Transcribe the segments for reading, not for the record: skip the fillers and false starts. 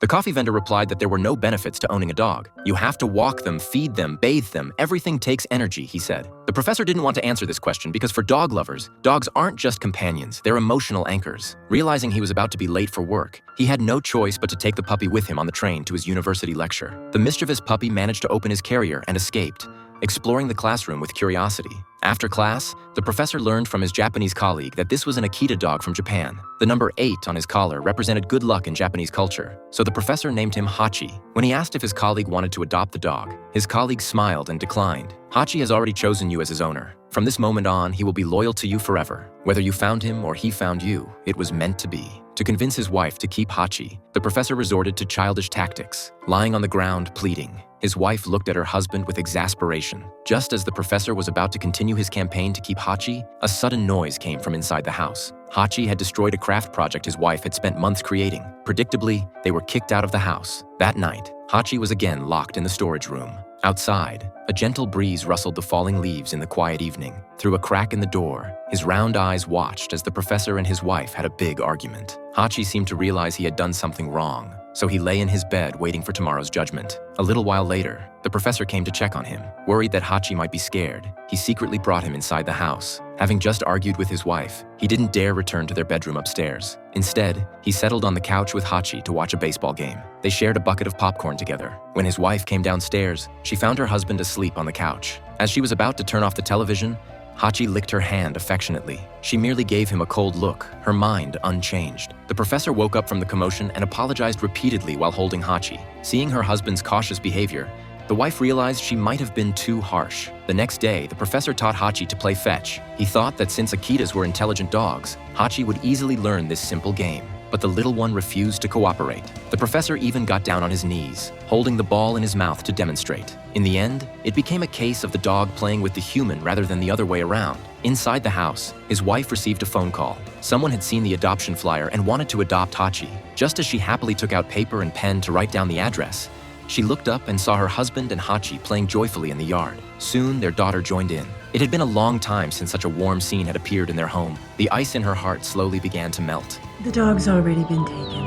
The coffee vendor replied that there were no benefits to owning a dog. You have to walk them, feed them, bathe them. Everything takes energy, he said. The professor didn't want to answer this question because for dog lovers, dogs aren't just companions, they're emotional anchors. Realizing he was about to be late for work, he had no choice but to take the puppy with him on the train to his university lecture. The mischievous puppy managed to open his carrier and escaped, exploring the classroom with curiosity. After class, the professor learned from his Japanese colleague that this was an Akita dog from Japan. The number 8 on his collar represented good luck in Japanese culture, so the professor named him Hachi. When he asked if his colleague wanted to adopt the dog, his colleague smiled and declined. Hachi has already chosen you as his owner. From this moment on, he will be loyal to you forever. Whether you found him or he found you, it was meant to be. To convince his wife to keep Hachi, the professor resorted to childish tactics, lying on the ground pleading. His wife looked at her husband with exasperation. Just as the professor was about to continue his campaign to keep Hachi, a sudden noise came from inside the house. Hachi had destroyed a craft project his wife had spent months creating. Predictably, they were kicked out of the house. That night, Hachi was again locked in the storage room. Outside, a gentle breeze rustled the falling leaves in the quiet evening. Through a crack in the door, his round eyes watched as the professor and his wife had a big argument. Hachi seemed to realize he had done something wrong, so he lay in his bed waiting for tomorrow's judgment. A little while later, the professor came to check on him. Worried that Hachi might be scared, he secretly brought him inside the house. Having just argued with his wife, he didn't dare return to their bedroom upstairs. Instead, he settled on the couch with Hachi to watch a baseball game. They shared a bucket of popcorn together. When his wife came downstairs, she found her husband asleep on the couch. As she was about to turn off the television, Hachi licked her hand affectionately. She merely gave him a cold look, her mind unchanged. The professor woke up from the commotion and apologized repeatedly while holding Hachi. Seeing her husband's cautious behavior, the wife realized she might have been too harsh. The next day, the professor taught Hachi to play fetch. He thought that since Akitas were intelligent dogs, Hachi would easily learn this simple game. But the little one refused to cooperate. The professor even got down on his knees, holding the ball in his mouth to demonstrate. In the end, it became a case of the dog playing with the human rather than the other way around. Inside the house, his wife received a phone call. Someone had seen the adoption flyer and wanted to adopt Hachi. Just as she happily took out paper and pen to write down the address, she looked up and saw her husband and Hachi playing joyfully in the yard. Soon, their daughter joined in. It had been a long time since such a warm scene had appeared in their home. The ice in her heart slowly began to melt. The dog's already been taken.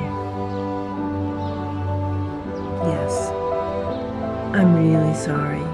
Yes. I'm really sorry.